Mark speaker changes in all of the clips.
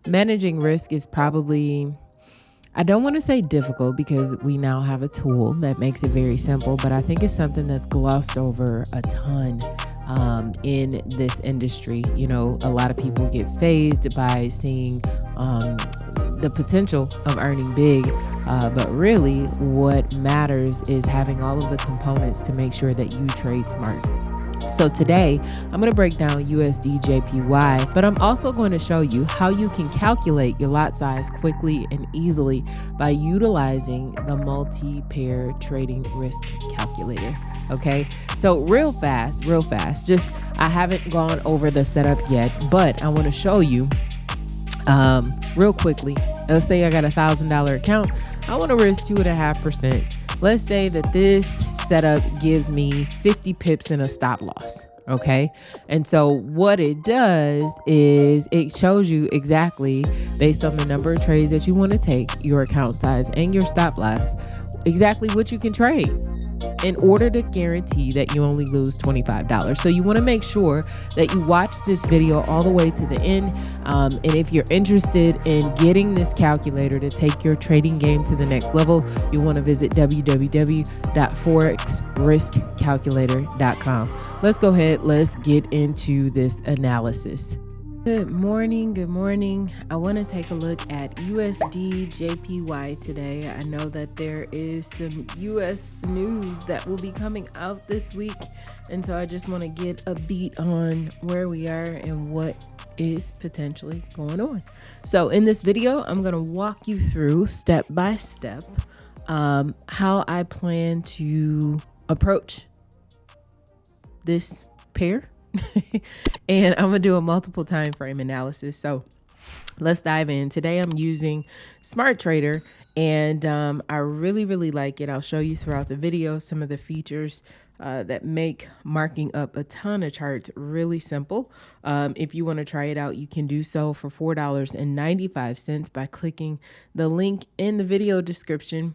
Speaker 1: Managing risk is probably, I don't want to say difficult because we now have a tool that makes it very simple, but I think it's something that's glossed over a ton in this industry. You know, a lot of people get phased by seeing the potential of earning big, but really what matters is having all of the components to make sure that you trade smart. So today, I'm going to break down USDJPY, but I'm also going to show you how you can calculate your lot size quickly and easily by utilizing the multi-pair trading risk calculator. Okay, so real fast, just I haven't gone over the setup yet, but I want to show you real quickly. Let's say I got $1,000 account. I want to risk 2.5%. Let's say that this setup gives me 50 pips and a stop loss. Okay. And so what it does is it shows you exactly based on the number of trades that you want to take, your account size and your stop loss, exactly what you can trade in order to guarantee that you only lose $25. So you want to make sure that you watch this video all the way to the end. And if you're interested in getting this calculator to take your trading game to the next level, you want to visit www.forexriskcalculator.com. Let's go ahead. Let's get into this analysis. Good morning. I want to take a look at USDJPY today. I know that there is some US news that will be coming out this week, and so I just want to get a beat on where we are and what is potentially going on. So in this video, I'm going to walk you through step by step how I plan to approach this pair. And I'm gonna do a multiple time frame analysis. So let's dive in. Today I'm using Smart Trader, and I really like it. I'll show you throughout the video some of the features that make marking up a ton of charts really simple. If you want to try it out, you can do so for $4.95 by clicking the link in the video description.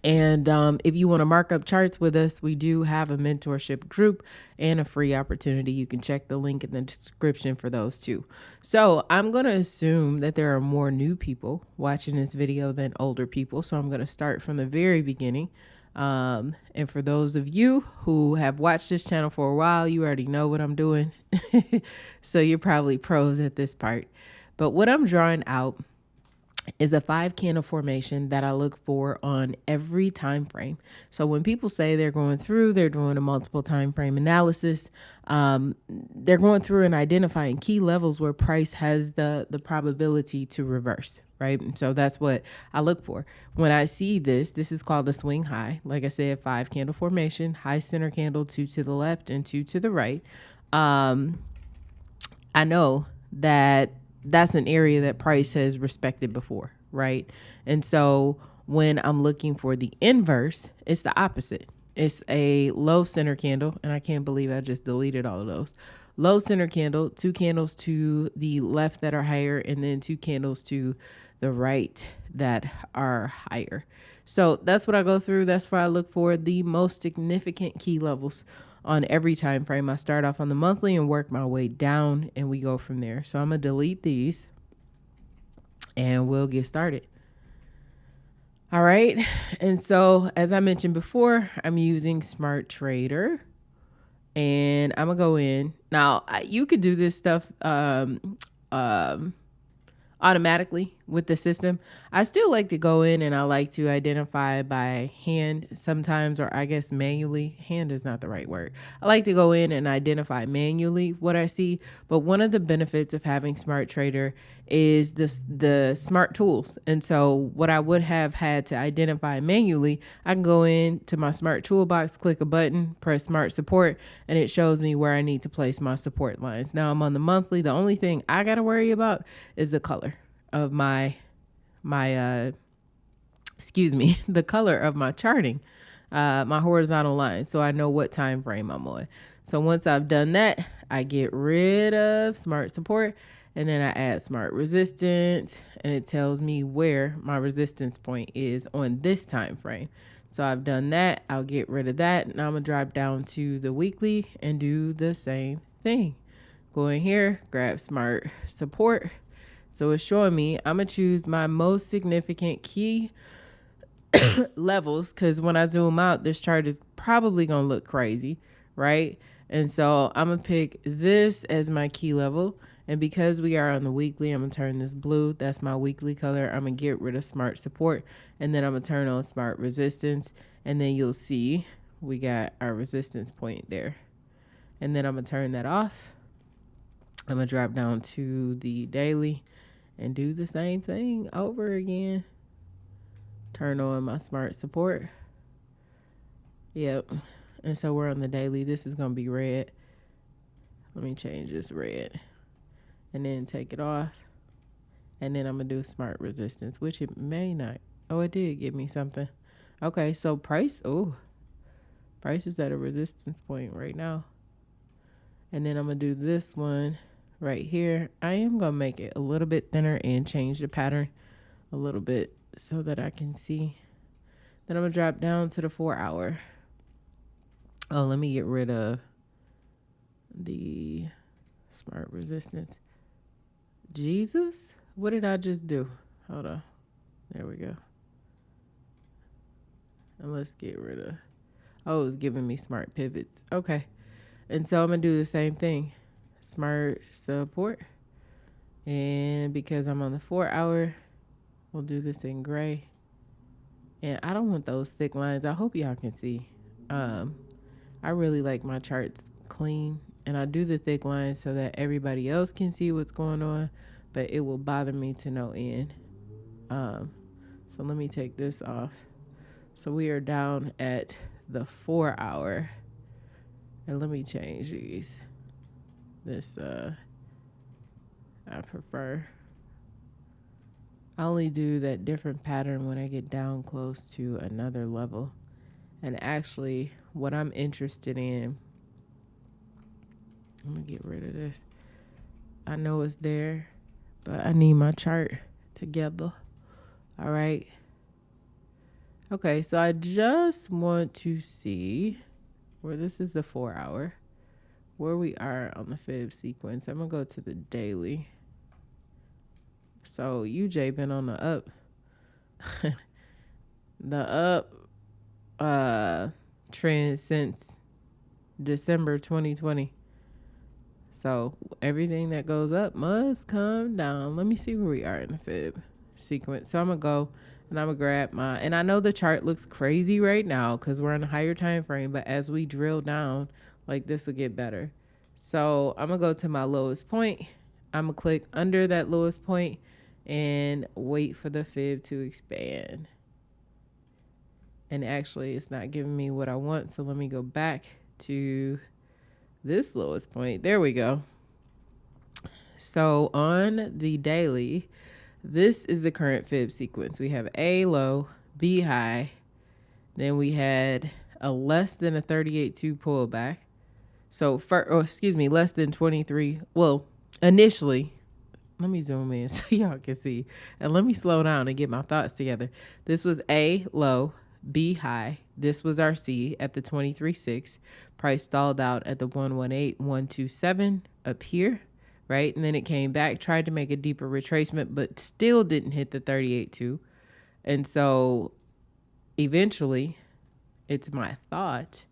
Speaker 1: And if you want to mark up charts with us, we do have a mentorship group and a free opportunity. You can check the link in the description for those too. So I'm going to assume that there are more new people watching this video than older people. So I'm going to start from the very beginning. And for those of you who have watched this channel for a while, you already know what I'm doing. So you're probably pros at this part. But what I'm drawing out is a 5 candle formation that I look for on every time frame. So when people say they're doing a multiple time frame analysis, they're going through and identifying key levels where price has the probability to reverse, right? And so that's what I look for. When I see this is called a swing high. Like I said, 5 candle formation, high center candle, 2 to the left and 2 to the right. I know that that's an area that price has respected before, right? And so when I'm looking for the inverse, it's the opposite. It's a low center candle, and I can't believe I just deleted all of those. Low center candle, 2 candles to the left that are higher, and then 2 candles to the right that are higher. So that's what I go through. That's where I look for the most significant key levels on every time frame. I start off on the monthly and work my way down, and we go from there. So I'm gonna delete these and we'll get started. All right. And so as I mentioned before, I'm using Smart Trader, and I'm gonna go in. Now you could do this stuff automatically with the system. I still like to go in and I like to identify by hand sometimes, or I guess manually. Hand is not the right word. I like to go in and identify manually what I see. But one of the benefits of having Smart Trader is the smart tools. And so what I would have had to identify manually, I can go in to my smart toolbox, click a button, press smart support, and it shows me where I need to place my support lines. Now I'm on the monthly. The only thing I got to worry about is the color of the color of my charting, my horizontal line, so I know what time frame I'm on. So once I've done that, I get rid of smart support, and then I add smart resistance, and it tells me where my resistance point is on this time frame. So I've done that. I'll get rid of that. Now I'm gonna drop down to the weekly and do the same thing. Go in here, grab smart support, So it's showing me I'm going to choose my most significant key levels, because when I zoom out, this chart is probably going to look crazy, right? And so I'm going to pick this as my key level. And because we are on the weekly, I'm going to turn this blue. That's my weekly color. I'm going to get rid of smart support. And then I'm going to turn on smart resistance. And then you'll see we got our resistance point there. And then I'm going to turn that off. I'm going to drop down to the daily and do the same thing over again. Turn on my smart support. Yep. And so we're on the daily. This is going to be red. Let me change this red. And then take it off. And then I'm going to do smart resistance, which it may not. Oh, it did give me something. Okay, so price. Oh, price is at a resistance point right now. And then I'm going to do this one right here. I am going to make it a little bit thinner and change the pattern a little bit so that I can see. Then I'm going to drop down to the 4 hour. Oh, let me get rid of the smart resistance. Jesus, what did I just do? Hold on. There we go. And let's get rid of. Oh, it's giving me smart pivots. Okay. And so I'm going to do the same thing. Smart support. And because I'm on the 4 hour, we'll do this in gray. And I don't want those thick lines. I hope y'all can see. I really like my charts clean. And I do the thick lines so that everybody else can see what's going on. But it will bother me to no end. So let me take this off. So we are down at the 4 hour. And let me change these. This, I prefer. I only do that different pattern when I get down close to another level. And actually, what I'm interested in, I'm going to get rid of this. I know it's there, but I need my chart together. All right. Okay, so I just want to see where this is the 4 hour, where we are on the fib sequence. I'm going to go to the daily. So UJ been on the up. The up trend since December 2020. So everything that goes up must come down. Let me see where we are in the fib sequence. So I'm going to go and I'm going to grab my, and I know the chart looks crazy right now because we're on a higher time frame, but as we drill down, like this will get better. So I'm going to go to my lowest point. I'm going to click under that lowest point and wait for the fib to expand. And actually it's not giving me what I want. So let me go back to this lowest point. There we go. So on the daily, this is the current fib sequence. We have A low, B high. Then we had a less than a 38.2 pullback. So less than 23. Well, initially, let me zoom in so y'all can see. And let me slow down and get my thoughts together. This was A low, B high. This was our C at the 23.6. Price stalled out at the 118.127 up here, right? And then it came back, tried to make a deeper retracement, but still didn't hit the 38.2. And so eventually, it's my thought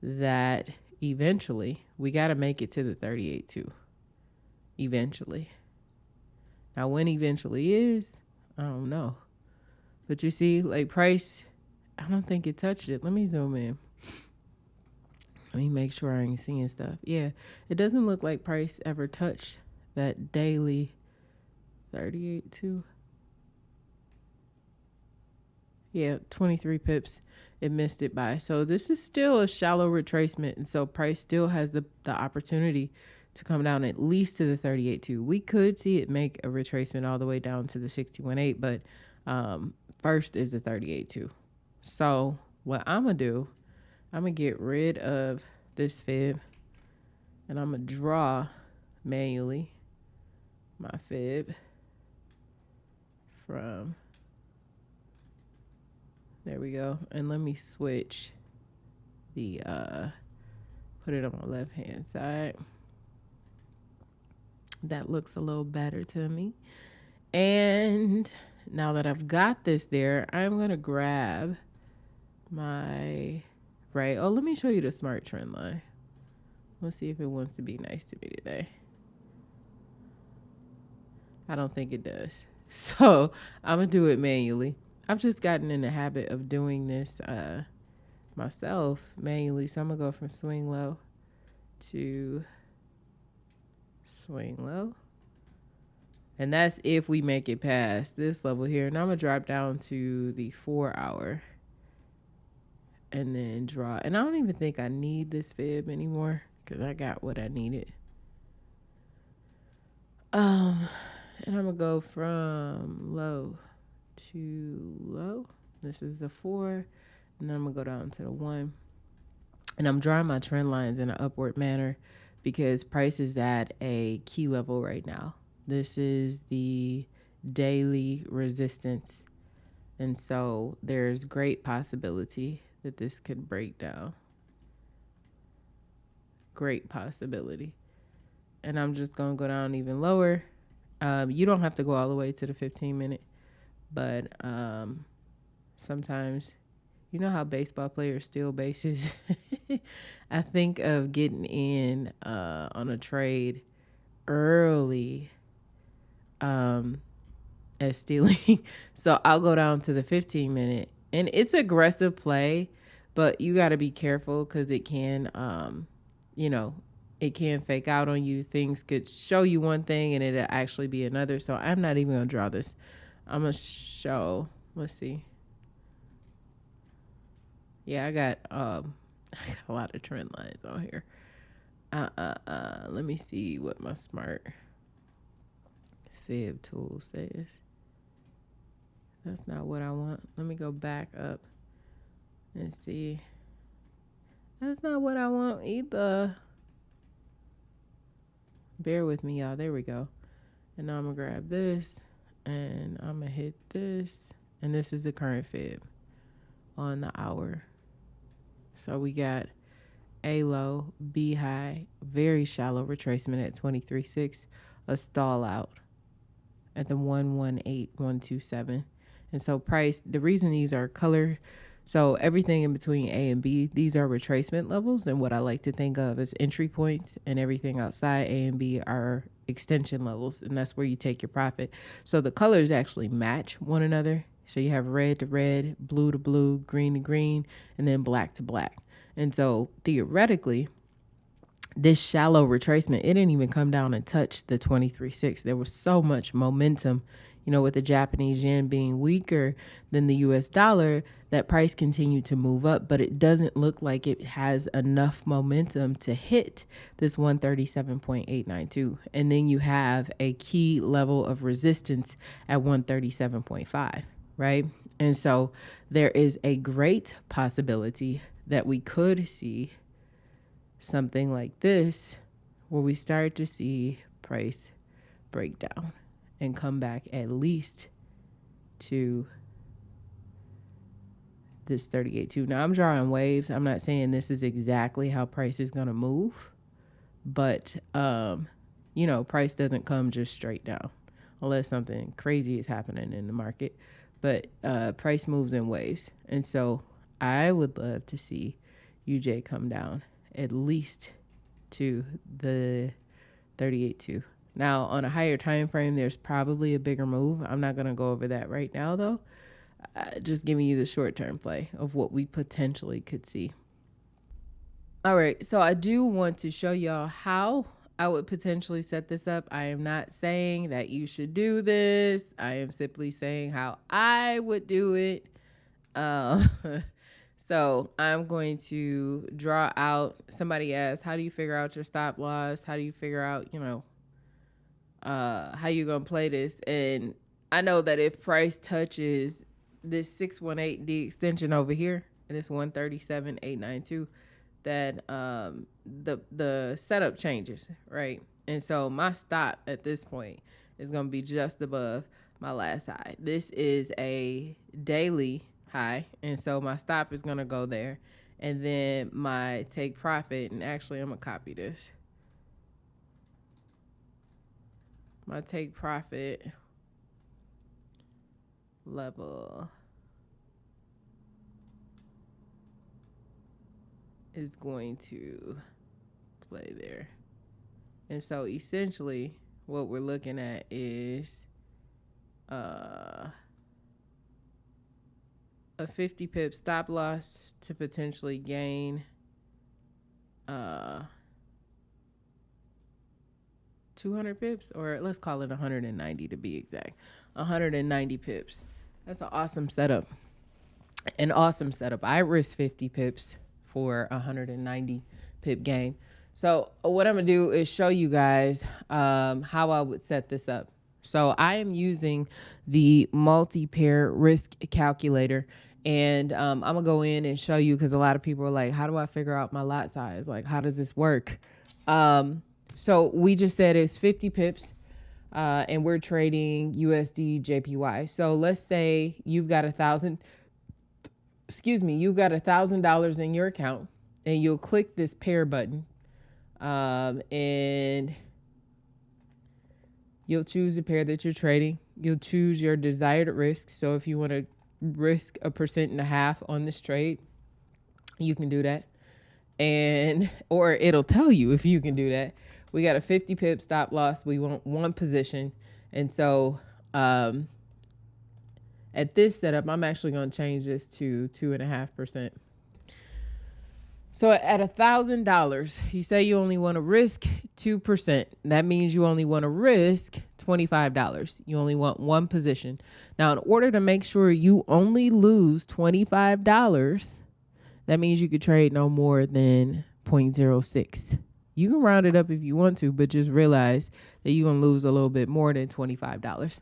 Speaker 1: that eventually we got to make it to the 38.2. Eventually. Now, when eventually is, I don't know. But you see, like price, I don't think it touched it. Let me zoom in. Let me make sure I ain't seeing stuff. Yeah, it doesn't look like price ever touched that daily 38.2. Yeah, 23 pips. It missed it by. So this is still a shallow retracement. And so price still has the opportunity to come down at least to the 38.2. We could see it make a retracement all the way down to the 61.8, but first is the 38.2. So what I'm going to do, I'm going to get rid of this fib and I'm going to draw manually my fib from, there we go. And let me switch the, put it on my left hand side. That looks a little better to me. And now that I've got this there, I'm going to grab my, right. Oh, let me show you the smart trend line. Let's see if it wants to be nice to me today. I don't think it does. So I'm going to do it manually. I've just gotten in the habit of doing this myself manually. So I'm going to go from swing low to swing low. And that's if we make it past this level here. And I'm going to drop down to the 4 hour. And then draw. And I don't even think I need this fib anymore because I got what I needed. And I'm going to go from low to low. This is the 4. And then I'm going to go down to the 1. And I'm drawing my trend lines in an upward manner because price is at a key level right now. This is the daily resistance. And so there's great possibility that this could break down. Great possibility. And I'm just going to go down even lower. You don't have to go all the way to the 15-minute, but sometimes, you know how baseball players steal bases? I think of getting in on a trade early as stealing. So I'll go down to the 15-minute, and it's aggressive play, but you got to be careful because it can, it can fake out on you. Things could show you one thing and it'll actually be another. So I'm not even going to draw this. I'm going to show, let's see. Yeah, I got a lot of trend lines on here. Let me see what my smart fib tool says. That's not what I want. Let me go back up and see. That's not what I want either. Bear with me, y'all. There we go. And now I'm going to grab this and I'm going to hit this. And this is the current fib on the hour. So we got A low, B high, very shallow retracement at 23.6, a stall out at the 118.127. And so price, the reason these are colored, so everything in between A and B, these are retracement levels. And what I like to think of as entry points, and everything outside A and B are extension levels. And that's where you take your profit. So the colors actually match one another. So you have red to red, blue to blue, green to green, and then black to black. And so theoretically, this shallow retracement, it didn't even come down and touch the 23.6. There was so much momentum, with the Japanese yen being weaker than the US dollar, that price continued to move up, but it doesn't look like it has enough momentum to hit this 137.892. And then you have a key level of resistance at 137.5, right? And so there is a great possibility that we could see something like this, where we start to see price break down and come back at least to this 38.2. Now I'm drawing waves. I'm not saying this is exactly how price is going to move, but price doesn't come just straight down unless something crazy is happening in the market. But price moves in waves. And so I would love to see UJ come down at least to the 38.2. Now, on a higher time frame, there's probably a bigger move. I'm not going to go over that right now, though. Just giving you the short-term play of what we potentially could see. All right, so I do want to show y'all how I would potentially set this up. I am not saying that you should do this. I am simply saying how I would do it. So I'm going to draw out. Somebody asked, how do you figure out your stop loss? How do you figure out, how you're going to play this? And I know that if price touches this 618D extension over here, and this 137.892, that the setup changes, right? And so my stop at this point is going to be just above my last high. This is a daily high, and so my stop is going to go there. And then my take profit, and actually I'm going to copy this. My take profit level is going to play there. And so essentially what we're looking at is a 50 pip stop loss to potentially gain 200 pips, or let's call it 190 to be exact. 190 pips. That's an awesome setup. An awesome setup. I risk 50 pips for 190 pip gain. So what I'm gonna do is show you guys how I would set this up. So I am using the multi-pair risk calculator, and I'm gonna go in and show you, because a lot of people are like, how do I figure out my lot size? Like, how does this work? So we just said it's 50 pips, and we're trading USDJPY. So let's say you've got $1,000 in your account, and you'll click this pair button, and you'll choose the pair that you're trading. You'll choose your desired risk. So if you want to risk 1.5% on this trade, you can do that. And, or it'll tell you if you can do that. We got a 50 pip stop loss. We want one position. And so, at this setup, I'm actually going to change this to 2.5%. So at $1,000, you say you only want to risk 2%. That means you only want to risk $25. You only want one position. Now, in order to make sure you only lose $25, that means you could trade no more than 0.06. You can round it up if you want to, but just realize that you're going to lose a little bit more than $25.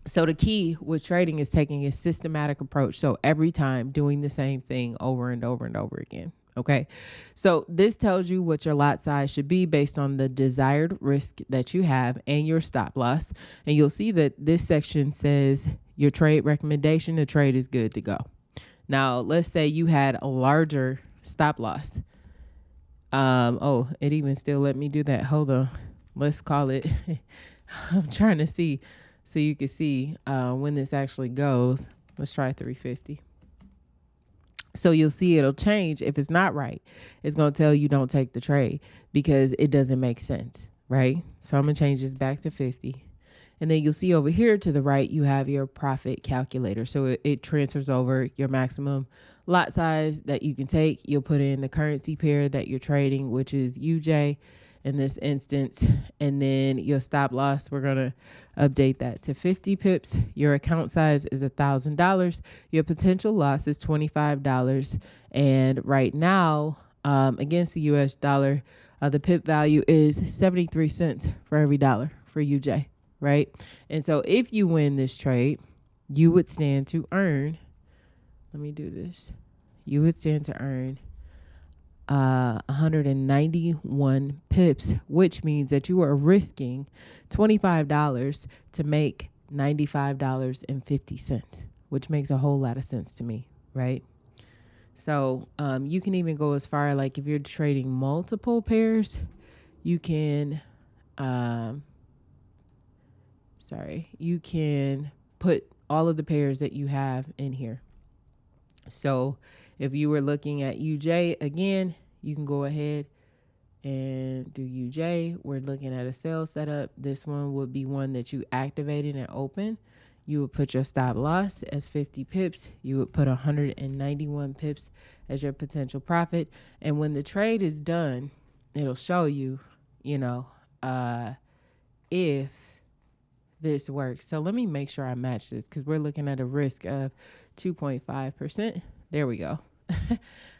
Speaker 1: So the key with trading is taking a systematic approach. So every time doing the same thing over and over and over again. Okay. So this tells you what your lot size should be based on the desired risk that you have and your stop loss. And you'll see that this section says your trade recommendation, the trade is good to go. Now, let's say you had a larger stop loss. Oh, it even still let me do that. Hold on. Let's call it. I'm trying to see so you can see when this actually goes. Let's try 350. So you'll see it'll change. If it's not right, it's going to tell you don't take the trade because it doesn't make sense, right? So I'm going to change this back to 50. And then you'll see over here to the right, you have your profit calculator. So it transfers over your maximum lot size that you can take. You'll put in the currency pair that you're trading, which is UJ in this instance. And then your stop loss, we're going to update that to 50 pips. Your account size is $1,000. Your potential loss is $25. And right now, against the US dollar, the pip value is 73 cents for every dollar for UJ. Right? And so if you win this trade, you would stand to earn, let me do this. You would stand to earn 191 pips, which means that you are risking $25 to make $95.50, which makes a whole lot of sense to me, right? So you can even go as far, like if you're trading multiple pairs, you can you can put all of the pairs that you have in here. So if you were looking at UJ again, you can go ahead and do UJ. We're looking at a sell setup. This one would be one that you activated and open. You would put your stop loss as 50 pips. You would put 191 pips as your potential profit. And when the trade is done, it'll show you, if this works. So let me make sure I match this because we're looking at a risk of 2.5%. There we go.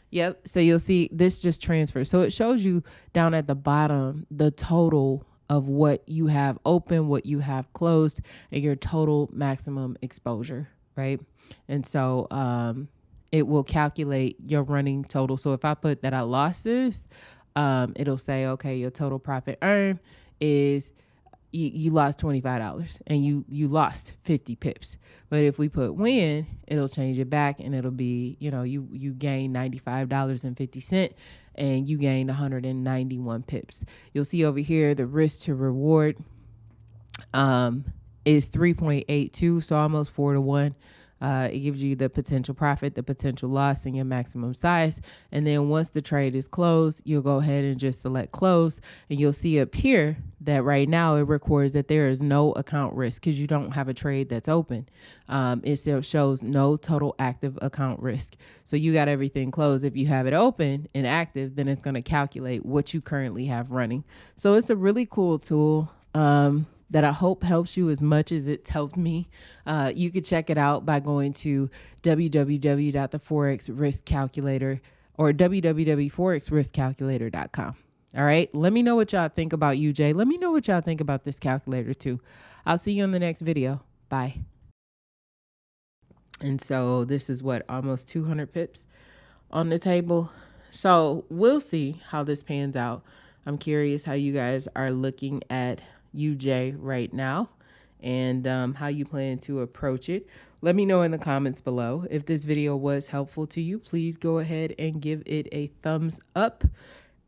Speaker 1: Yep. So you'll see this just transfers. So it shows you down at the bottom the total of what you have open, what you have closed, and your total maximum exposure, right? And so it will calculate your running total. So if I put that I lost this, it'll say, okay, your total profit earned is you lost $25 and you lost 50 pips. But if we put win, it'll change it back and it'll be, you gain $95.50 and you gained 191 pips. You'll see over here the risk to reward is 3.82, so almost 4-to-1. It gives you the potential profit, the potential loss, and your maximum size. And then once the trade is closed, you'll go ahead and just select close, and you'll see up here that right now it records that there is no account risk because you don't have a trade that's open. It still shows no total active account risk. So you got everything closed. If you have it open and active, then it's going to calculate what you currently have running. So it's a really cool tool. That I hope helps you as much as it's helped me. You can check it out by going to www.theforexriskcalculator or www.forexriskcalculator.com. All right. Let me know what y'all think about UJ. Let me know what y'all think about this calculator too. I'll see you in the next video. Bye. And so this is what, almost 200 pips on the table. So we'll see how this pans out. I'm curious how you guys are looking at UJ right now and how you plan to approach it. Let me know in the comments below. If this video was helpful to you, please go ahead and give it a thumbs up.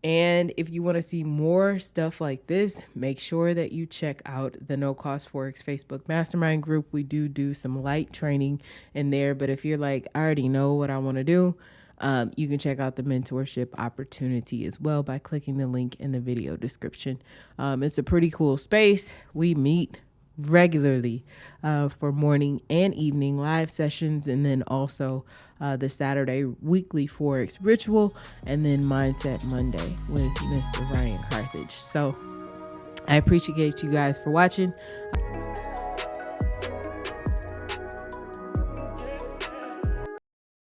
Speaker 1: And if you want to see more stuff like this, make sure that you check out the No Cost Forex Facebook Mastermind group. We do some light training in there, but if you're like, I already know what I want to do, you can check out the mentorship opportunity as well by clicking the link in the video description. It's a pretty cool space. We meet regularly for morning and evening live sessions, and then also the Saturday weekly Forex ritual, and then Mindset Monday with Mr. Ryan Carthage. So I appreciate you guys for watching.